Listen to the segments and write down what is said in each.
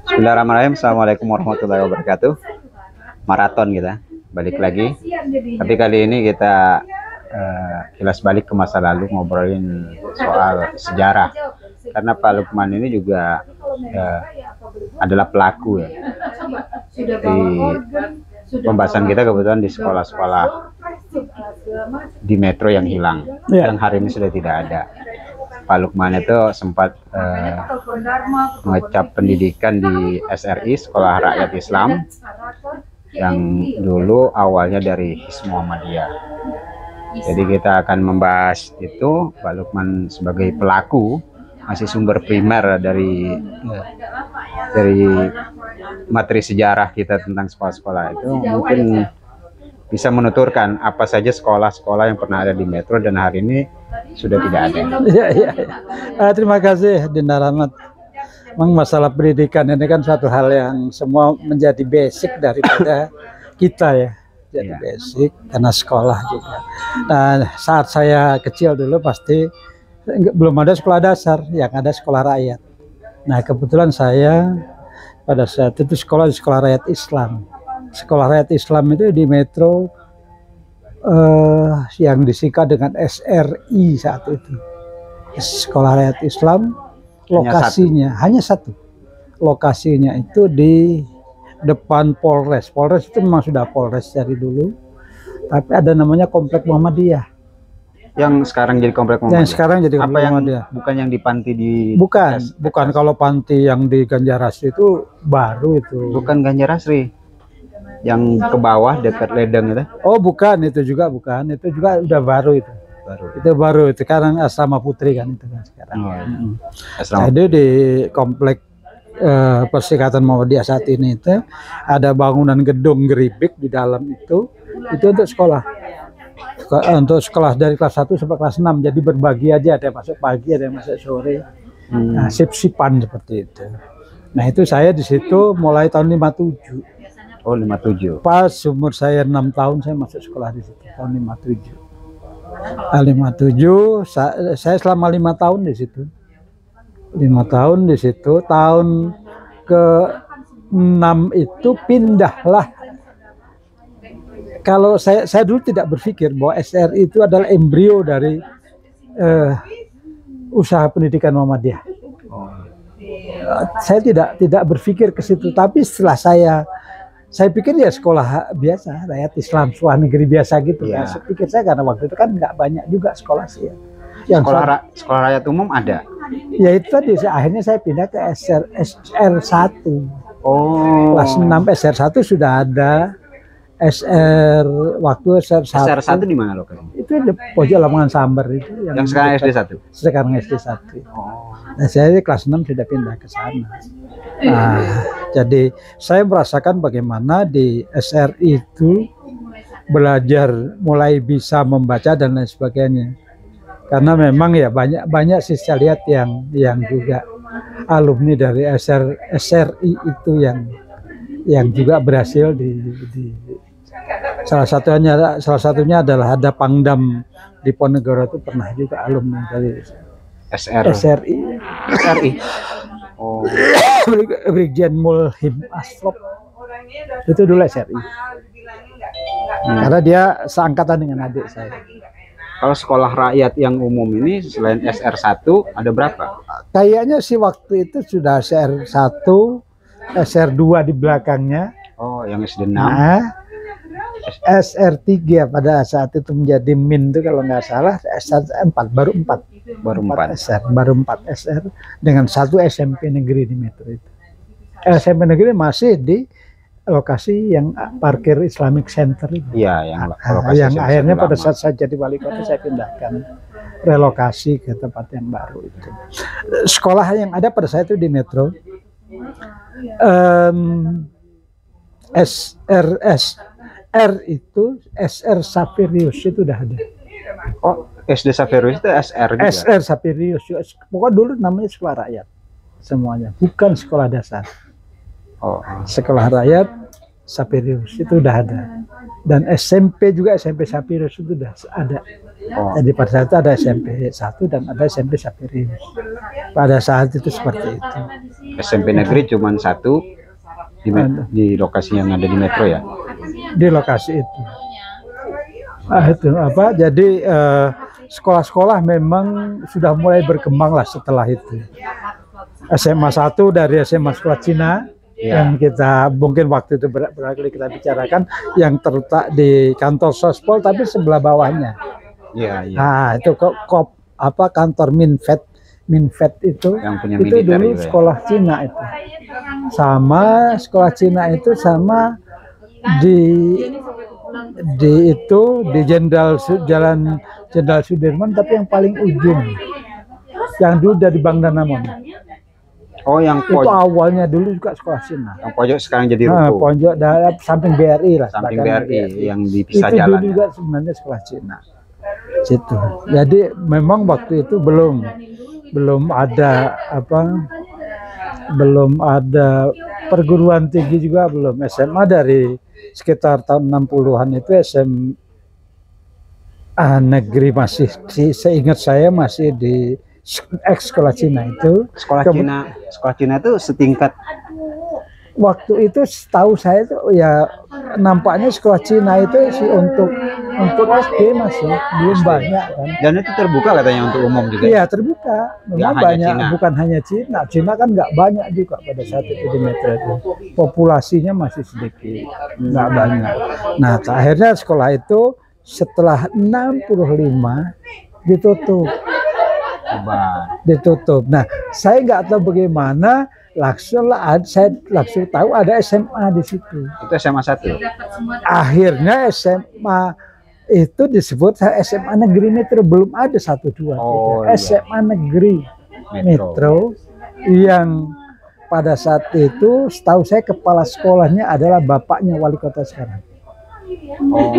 Bismillahirrahmanirrahim. Assalamualaikum warahmatullahi wabarakatuh. Maraton kita balik lagi, tapi kali ini kita kilas balik ke masa lalu, ngobrolin soal sejarah, karena Pak Lukman ini juga adalah pelaku ya di pembahasan kita kebetulan di sekolah-sekolah di Metro yang hilang, yang hari ini sudah tidak ada. Pak Lukman itu sempat mengecap pendidikan di SRI, Sekolah Rakyat Islam, yang dulu awalnya dari Hizb Muhammadiyah. Jadi kita akan membahas itu. Pak Lukman sebagai pelaku, masih sumber primer dari materi sejarah kita tentang sekolah-sekolah itu, mungkin bisa menuturkan apa saja sekolah-sekolah yang pernah ada di Metro dan hari ini sudah tidak ada. Ya. Terima kasih Dinda Rahmat. Memang masalah pendidikan ini kan suatu hal yang semua menjadi basic daripada kita ya. Jadi basic karena sekolah juga. Nah, saat saya kecil dulu pasti belum ada sekolah dasar, yang ada sekolah rakyat. Nah, kebetulan saya pada saat itu sekolah di Sekolah Rakyat Islam. Sekolah Rakyat Islam itu di Metro yang disingkat dengan SRI saat itu. Sekolah Rakyat Islam, lokasinya hanya satu. Lokasinya itu di depan Polres. Polres itu memang sudah Polres dari dulu, tapi ada namanya Komplek Muhammadiyah. Yang sekarang jadi Komplek Muhammadiyah. Yang sekarang jadi Komplek Muhammadiyah. Bukan yang di panti di. Bukan. Kalau panti yang di Ganjarasri itu baru itu. Bukan Ganjarasri. Yang ke bawah dekat Ledeng itu? Oh bukan, itu juga bukan, itu juga udah baru itu. Itu baru, itu sekarang Asrama Putri kan itu kan sekarang. Jadi di komplek Persikatan Muhammadiyah saat ini itu ada bangunan gedung geribik di dalam itu untuk sekolah. Untuk sekolah dari kelas 1 sampai kelas 6, jadi berbagi aja, ada yang masuk pagi, ada yang masuk sore. Nah, sip-sipan seperti itu. Nah, itu saya di situ mulai tahun 57. Oh, 57. Pas umur saya 6 tahun saya masuk sekolah di situ tahun 57. 57 saya selama 5 tahun di situ. 5 tahun di situ. Tahun ke-6 itu pindahlah. Kalau saya dulu tidak berpikir bahwa SRI itu adalah embrio dari usaha pendidikan Muhammadiyah. Saya tidak berpikir ke situ, tapi setelah saya pikir ya sekolah biasa, rakyat Islam, sekolah negeri biasa gitu. Ya. Saya pikir saya karena waktu itu kan nggak banyak juga sekolah sih ya. Yang sekolah rakyat umum ada? Ya itu tadi, akhirnya saya pindah ke SR1. Oh. Kelas 6 SR1 sudah ada. SR1. SR1 di mana lokasinya? Itu di pojok lapangan Sambar itu. Yang sekarang SD1? Sekarang SD1. Oh. Nah, saya di kelas 6 sudah pindah ke sana. Nah, jadi saya merasakan bagaimana di SRI itu belajar mulai bisa membaca dan lain sebagainya. Karena memang ya banyak sih saya lihat yang juga alumni dari SRI itu yang juga berhasil di salah satunya adalah ada Pangdam di Ponegoro itu pernah juga alumni dari SRI. Oh. Brigjen Mulhim Asrop itu dulu SRI. Karena dia seangkatan dengan adik saya. Kalau sekolah rakyat yang umum ini selain SR1 ada berapa? Kayaknya sih waktu itu sudah SR1, SR2 di belakangnya. Oh, yang SD6. Nah, SR3 pada saat itu menjadi MIN itu kalau nggak salah, SR4 baru 4 SR dengan 1 SMP negeri di Metro itu. SMP negeri masih di lokasi yang parkir Islamic Center itu. Iya, yang akhirnya pada saat saya jadi wali kota saya pindahkan relokasi ke tempat yang baru itu. Sekolah yang ada pada saat itu di Metro SR itu SR Sapirius itu udah ada. Oh, SD Sapirius itu SR juga? SR Sapirius, pokoknya dulu namanya sekolah rakyat semuanya, bukan sekolah dasar. Oh, sekolah rakyat Sapirius itu udah ada, dan SMP juga, SMP Sapirius itu udah ada. Oh, Jadi pada saat itu ada SMP 1 dan ada SMP Sapirius. Pada saat itu seperti itu. SMP negeri cuma satu di lokasi yang ada di Metro ya. Di lokasi itu. Itu apa? Jadi sekolah-sekolah memang sudah mulai berkembang lah setelah itu. SMA 1 dari SMA Sekolah Cina yang kita mungkin waktu itu berkali kita bicarakan, yang terletak di kantor Sospol tapi sebelah bawahnya. Iya, iya. Nah, itu kantor Minfed itu Yang punya itu militer dulu juga ya? sekolah Cina itu. Sama sekolah Cina itu sama di Jalan Jenderal Sudirman, tapi yang paling ujung. Yang dulu dari Bank Danamon. Oh, yang Itu awalnya dulu juga sekolah Cina. yang pojok sekarang jadi Nah, ruko. pojok samping BRI lah. Samping belakang BRI yang dipisah itu jalan. dulu juga sebenarnya sekolah Cina. Situ. Jadi memang waktu itu belum ada perguruan tinggi juga belum. SMA dari sekitar tahun 60-an itu SMA negeri masih, seingat saya masih di sekolah Cina itu. Sekolah Cina itu setingkat. Waktu itu setahu saya itu ya nampaknya sekolah Cina itu sih untuk SD masih belum banyak kan. Dan itu terbuka katanya untuk umum juga. Iya, terbuka. Memang hanya banyak, Cina. bukan hanya Cina. Cina kan nggak banyak juga pada saat itu di Metro itu. Populasinya masih sedikit, nggak banyak. Nah, akhirnya sekolah itu setelah 65 ditutup. Nah, saya nggak tahu bagaimana saya langsung tahu ada SMA di situ. Itu SMA 1. Akhirnya SMA itu disebut SMA Negeri Metro, belum ada 1, 2, 3. Oh, iya. SMA Negeri Metro yang pada saat itu setahu saya kepala sekolahnya adalah bapaknya wali kota sekarang. Oh.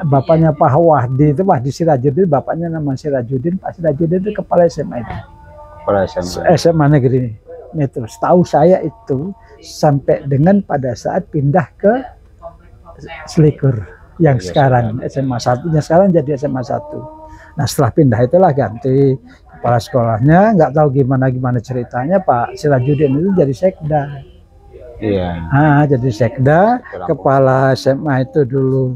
Bapaknya Pak Wahdi itu, Wahdi Sirajudin, bapaknya nama Sirajudin. Pak Sirajudin itu kepala SMA itu. Kepala SMA Negeri Metro. Setahu saya itu sampai dengan pada saat pindah ke Selikur yang sekarang SMA 1-nya sekarang jadi SMA 1. Nah, setelah pindah itulah ganti kepala sekolahnya, nggak tahu gimana ceritanya Pak Sirajudin itu jadi sekda. Iya. Nah, jadi sekda, kepala SMA itu dulu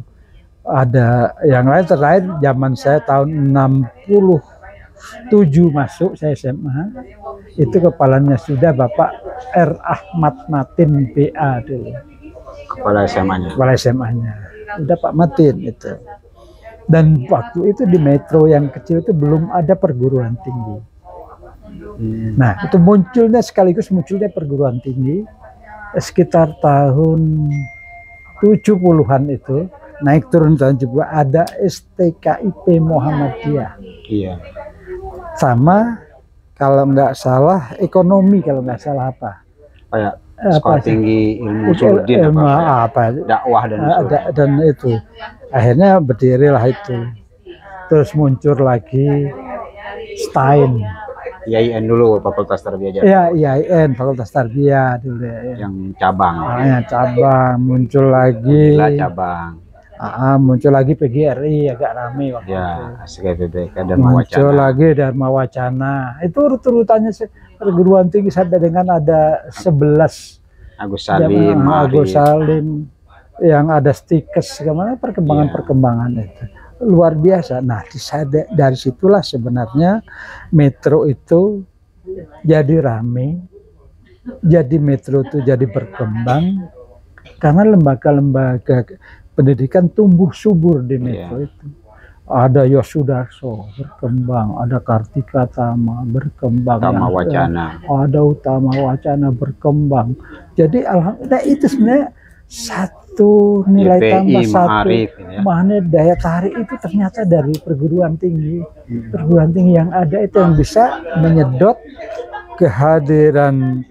ada yang lain. Terakhir zaman saya tahun 67 masuk saya SMA, itu kepalanya sudah Bapak R. Ahmad Matin BA dulu. Kepala SMA-nya. Kepala SMA-nya. Udah Pak Matin itu. Dan waktu itu di Metro yang kecil itu belum ada perguruan tinggi. Nah, itu sekaligus munculnya perguruan tinggi sekitar tahun 70-an itu, naik turun tahun juga ada STKIP Muhammadiyah. Iya. Sama kalau nggak salah ekonomi, kalau nggak salah apa? Kayak sekolah tinggi ilmu Usuluddin dakwah dan itu. Akhirnya berdirilah itu. Terus muncul lagi STAIN. IAIN dulu, Fakultas Tarbiyah Jatuh. Iya, IAIN, Fakultas Tarbiyah dulu ya. Yang cabang. Cabang, muncul lagi. Cabang. Muncul lagi PGRI, agak ramai waktu itu. SKPBK dan muncul lagi Dharma Wacana. Itu urut-urutannya perguruan tinggi sampai dengan ada 11. Agus Salim, Agus Salim, yang ada stikes, kemana perkembangan itu. Luar biasa. Nah, dari situlah sebenarnya Metro itu jadi rame, jadi Metro itu jadi berkembang karena lembaga-lembaga pendidikan tumbuh subur di Metro itu. Ada Yosudarso berkembang, ada Kartika Tama berkembang, Utama Wacana. Ada Utama Wacana berkembang. Jadi alhamdulillah itu sebenarnya satu nilai tambah, satu makna daya tarik itu ternyata dari perguruan tinggi. Perguruan tinggi yang ada itu yang bisa menyedot kehadiran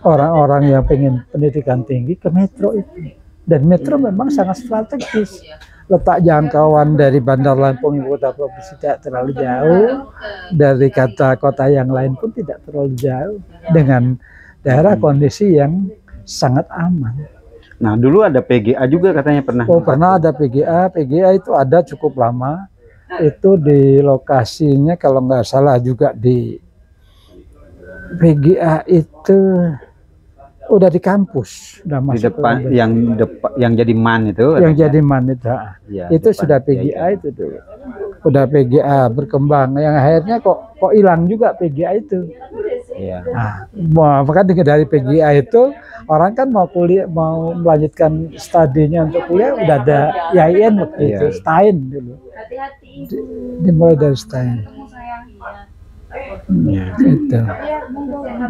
orang-orang yang pengen pendidikan tinggi ke Metro itu. Dan Metro memang sangat strategis. Letak jangkauan dari Bandar Lampung ibu kota provinsi tidak terlalu jauh, dari kota yang lain pun tidak terlalu jauh, dengan daerah kondisi yang sangat aman. Nah, dulu ada PGA juga katanya pernah. Pernah ada PGA. PGA itu ada cukup lama. itu di lokasinya kalau nggak salah juga di PGA itu udah di kampus, udah Di masuk depan ke yang jadi man itu. yang jadi manit. Ya, Itu depan sudah PGA. PGA itu dulu. Udah PGA berkembang, yang akhirnya kok hilang juga PGA itu. Iya. Nah, maka dari PGA itu orang kan mau kuliah, mau melanjutkan studinya untuk kuliah udah ada IAIN waktu Iya. itu, Stein dulu. Dimulai dari Stein.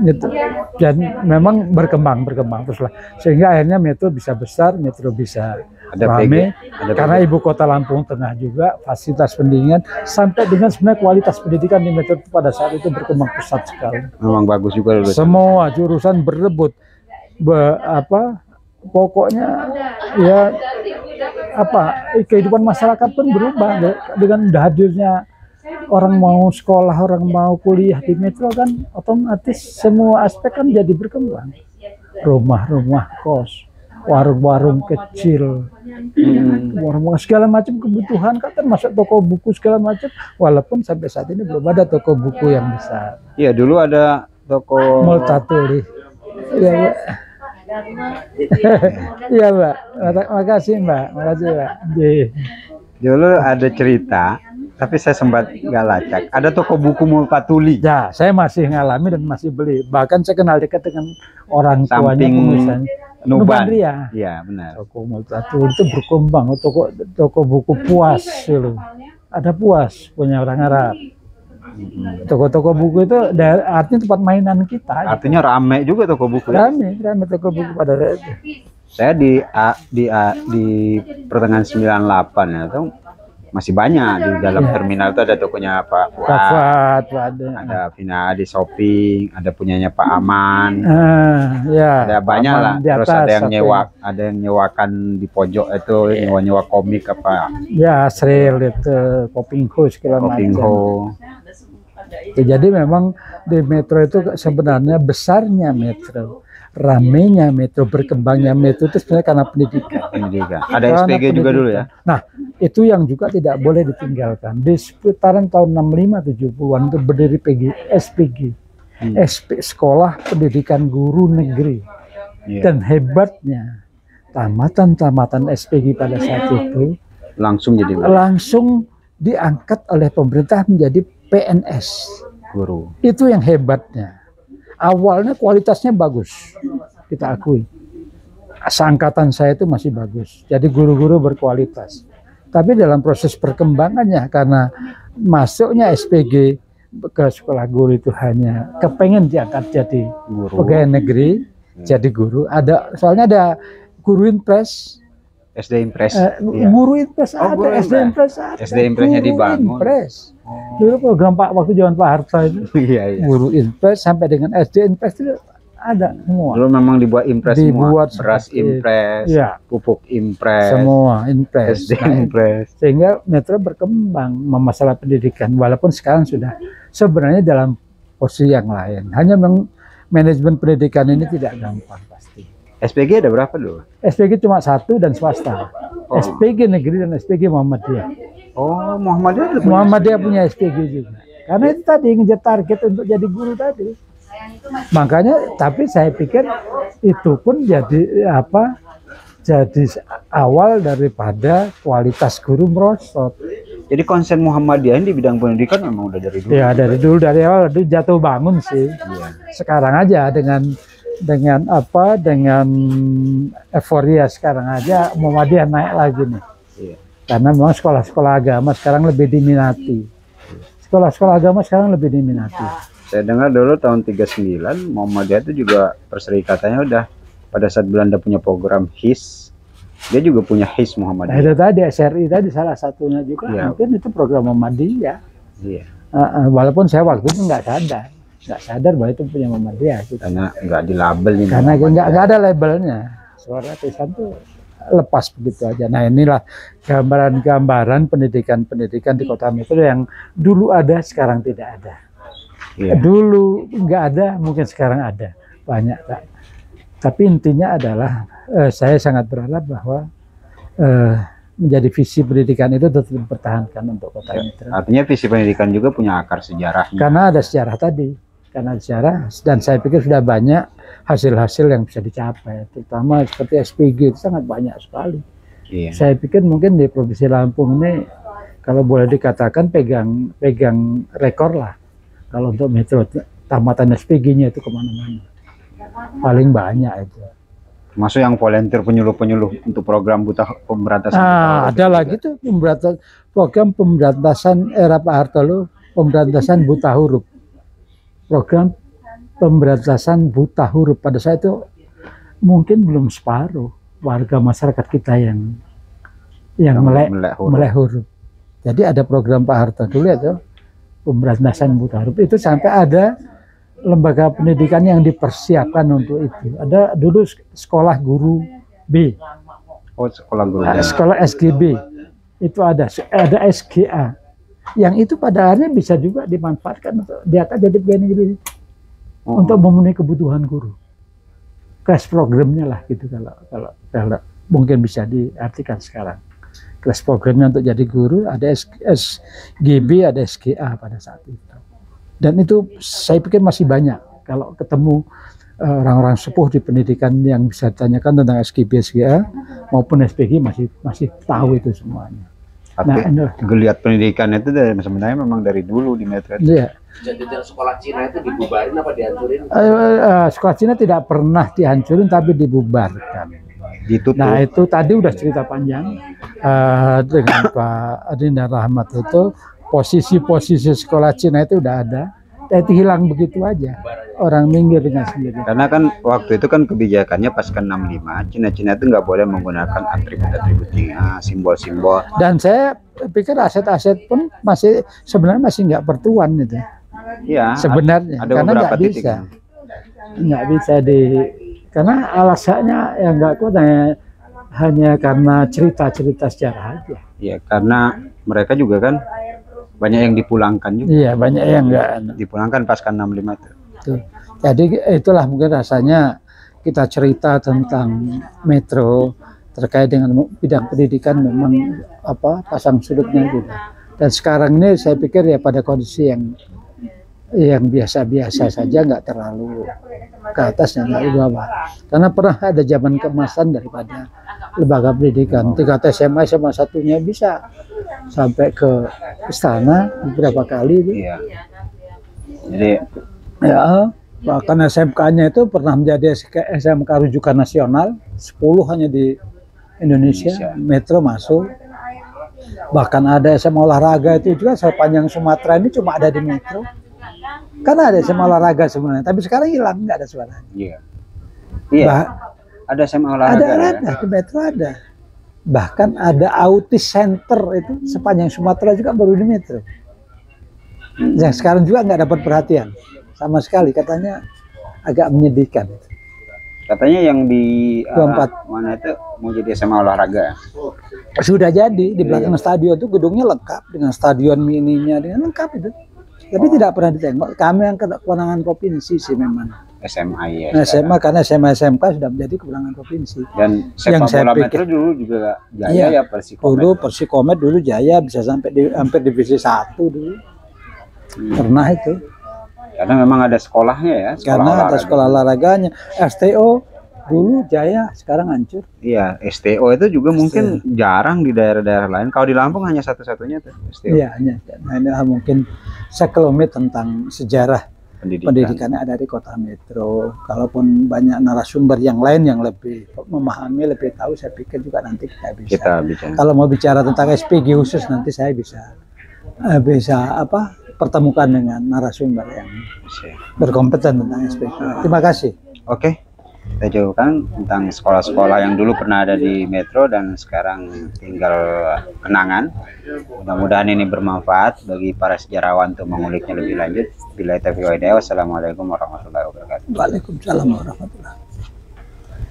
Itu. Dan memang berkembang terus lah, sehingga akhirnya Metro bisa besar, Metro bisa Ada rame, ada karena ibu kota Lampung Tengah juga fasilitas pendidikan sampai dengan sebenarnya kualitas pendidikan di Metro pada saat itu berkembang pesat sekali. memang bagus juga dulu. Semua jurusan berebut, pokoknya ya kehidupan masyarakat pun berubah dengan hadirnya orang mau sekolah, orang mau kuliah di Metro kan otomatis semua aspek kan jadi berkembang. Rumah-rumah kos, warung-warung kecil, warung segala macam kebutuhan kan termasuk toko buku segala macam. Walaupun sampai saat ini belum ada toko buku yang besar. Iya, dulu ada toko Multatuli. Iya, Mbak. Iya, Mbak. Makasih, Mbak. Makasih, Mbak. Dulu ada cerita, tapi saya sempat nggak lacak. Ada toko buku Multatuli. Ya, saya masih ngalami dan masih beli. Bahkan saya kenal dekat dengan orang tuanya Samping pengusaha Nuban. Ria. Iya, benar. Toko Multatuli itu berkembang. Toko buku Puas dulu. Ada Puas punya orang Arab. Toko-toko buku itu artinya tempat mainan kita. Artinya rame juga toko buku. Ya? Rame toko buku pada saat itu. Saya di pertengahan 98 ya, itu masih banyak di dalam terminal itu ada tokonya Pak Fuad, ada Vina di shopping, ada punyanya Pak Aman, ya, ada banyak lah. Terus ada yang nyewakan di pojok itu nyewa komik apa? Ya, Sril itu, Kopingho segala macam. Ya, jadi memang di Metro itu sebenarnya besarnya Metro, ramenya Metro, berkembangnya Metro itu sebenarnya karena pendidikan. Ada SPG juga dulu ya. Nah, itu yang juga tidak boleh ditinggalkan. Di seputaran tahun 65-70-an itu berdiri SPG, Sekolah Pendidikan Guru Negeri. Dan hebatnya tamatan SPG pada saat itu langsung diangkat oleh pemerintah menjadi PNS guru. Itu yang hebatnya. Awalnya kualitasnya bagus, kita akui. Seangkatan saya itu masih bagus. Jadi guru-guru berkualitas. Tapi dalam proses perkembangannya, karena masuknya SPG ke sekolah guru itu hanya kepengen diangkat jadi pegawai negeri, jadi guru. Soalnya ada guru impres, SD Impres. Guru Impres ada, SD Impres ada. SD Impresnya dibangun. Dulu program waktu zaman Pak Harto itu. Iya. Guru Impres sampai dengan SD Impres itu ada semua. Dulu memang dibuat Impres semua. Beras Impres, ya, pupuk Impres, semua Impres. SD Impres. Sehingga Metro berkembang masalah pendidikan. Walaupun sekarang sudah sebenarnya dalam posisi yang lain. Hanya manajemen pendidikan ini tidak gampang pasti. SPG ada berapa dulu? SPG cuma satu dan swasta. SPG negeri dan SPG Muhammadiyah. Oh, Muhammadiyah punya SPG juga. Karena itu tadi ngejar target untuk jadi guru tadi. Makanya, tapi saya pikir itu pun jadi jadi awal daripada kualitas guru merosot. Jadi konsen Muhammadiyah di bidang pendidikan memang udah dari dulu. Ya, dari awal itu jatuh bangun sih. Iya. Sekarang aja dengan euforia sekarang aja Muhammadiyah naik lagi nih. Iya. Karena memang sekolah-sekolah agama sekarang lebih diminati. Sekolah-sekolah agama sekarang lebih diminati. Saya dengar dulu tahun 39 Muhammadiyah itu juga perserikatannya udah pada saat Belanda punya program HIS, dia juga punya HIS Muhammadiyah. Itu tadi SRI tadi salah satunya juga, ya. Mungkin itu program Muhammadiyah. Iya. Walaupun saya waktu itu nggak sadar bahwa itu punya Muhammadiyah. Gitu. Karena nggak dilabel ini. Karena nggak ada labelnya. Suara tulisan tuh lepas begitu aja. Nah, inilah gambaran pendidikan di Kota Metro yang dulu ada, sekarang tidak ada. Iya. Dulu nggak ada, mungkin sekarang ada. Banyak, Pak. Tapi intinya adalah saya sangat berharap bahwa menjadi visi pendidikan itu tetap dipertahankan untuk kota Metro. Artinya visi pendidikan juga punya akar sejarahnya. Karena ada sejarah tadi, karena sejarah, dan saya pikir sudah banyak hasil-hasil yang bisa dicapai, terutama seperti SPG itu sangat banyak sekali. Iya. Saya pikir mungkin di Provinsi Lampung ini kalau boleh dikatakan pegang rekor lah. Kalau untuk metro tamatan SPG-nya itu kemana-mana, paling banyak itu. Masuk yang volunteer penyuluh-penyuluh untuk program pemberantasan buta huruf. Ada lagi tuh program pemberantasan era Pak Harto loh, pemberantasan buta huruf. Program pemberantasan buta huruf pada saat itu mungkin belum separuh warga masyarakat kita yang melek huruf. Jadi ada program Pak Harto dulu itu pemberantasan buta huruf, itu sampai ada lembaga pendidikan yang dipersiapkan untuk itu. Ada dulu sekolah guru B. Oh, sekolah guru. Sekolah SGB. Itu ada SGA. Yang itu pada akhirnya bisa juga dimanfaatkan untuk dia akan jadi pegawai negeri untuk memenuhi kebutuhan guru. Crash programnya lah gitu kalau mungkin bisa diartikan sekarang. Kelas programnya untuk jadi guru ada SGB, ada SGA pada saat itu. Dan itu saya pikir masih banyak kalau ketemu orang-orang sepuh di pendidikan yang bisa ditanyakan tentang SGB, SGA maupun SPG masih tahu itu semuanya. Tapi geliat pendidikan itu sebenarnya memang dari dulu di Metro. Iya. Jadi sekolah Cina itu dibubarin apa dihancurin? Sekolah Cina tidak pernah dihancurin tapi dibubarkan. Ditutup. Nah itu tadi udah cerita panjang dengan Pak Adinda Rahmat itu posisi sekolah Cina itu udah ada, tapi hilang begitu aja, orang minggir dengan sendiri. Karena kan waktu itu kan kebijakannya pasca 65, Cina itu nggak boleh menggunakan atribut-atributnya, simbol-simbol. Dan saya pikir aset-aset pun sebenarnya masih nggak bertuan itu. Iya. Sebenarnya ada karena nggak bisa karena alasannya yang nggak kuat hanya karena cerita-cerita sejarah aja. Iya, karena mereka juga kan banyak yang dipulangkan juga. Iya, banyak yang nggak dipulangkan pasca 65 itu. Tuh. Jadi itulah mungkin rasanya kita cerita tentang Metro terkait dengan bidang pendidikan memang pasang surutnya gitu. Dan sekarang ini saya pikir ya pada kondisi yang biasa-biasa saja, nggak terlalu ke atas dan nggak ke bawah. Karena pernah ada zaman keemasan daripada lembaga pendidikan. Tingkat SMA satunya bisa sampai ke istana beberapa kali. Iya. Jadi ya bahkan SMK-nya itu pernah menjadi SMK rujukan nasional, 10 hanya di Indonesia. Metro masuk. Bahkan ada SMA olahraga itu juga sepanjang Sumatera ini cuma ada di Metro. Karena ada SMA olahraga sebenarnya, tapi sekarang hilang, nggak ada suaranya. Iya. Iya. Ada SMA olahraga. Ada di Metro ada. Bahkan ada autis center itu sepanjang Sumatera juga baru di Metro. Yang sekarang juga nggak dapat perhatian sama sekali, katanya agak menyedihkan. Katanya yang di mana itu mau jadi SMA olahraga. Sudah jadi di belakang stadion itu gedungnya lengkap dengan stadion mininya, dengan lengkap itu. Tapi tidak pernah ditengok. Kami yang kewenangan provinsi sih memang. SMA ya. SMA karena SMA SMK sudah menjadi kewenangan provinsi. Dan sepak bola Metro dulu juga Jaya ya Persikomet. Dulu Persikomet dulu Jaya bisa sampai hampir divisi 1 dulu. Pernah itu. Karena memang ada sekolahnya ya. Karena ada sekolah olahraganya. STO dulu Jaya, sekarang hancur. Iya, STO itu juga mungkin jarang di daerah-daerah lain. Kalau di Lampung hanya satu-satunya tuh STO. Iya, hanya. Nah, ini mungkin sekelumit tentang sejarah pendidikan yang ada di kota Metro. Kalaupun banyak narasumber yang lain yang lebih memahami, lebih tahu, saya pikir juga nanti kita bisa. Kalau mau bicara tentang SPG khusus nanti saya bisa pertemukan dengan narasumber yang berkompeten tentang SPG. Terima kasih. Oke. Kita jauhkan tentang sekolah-sekolah yang dulu pernah ada di Metro dan sekarang tinggal kenangan. Mudah-mudahan ini bermanfaat bagi para sejarawan untuk menguliknya lebih lanjut. Billahi taufiq wal hidayah. Wassalamualaikum warahmatullahi wabarakatuh. Waalaikumsalam warahmatullahi wabarakatuh.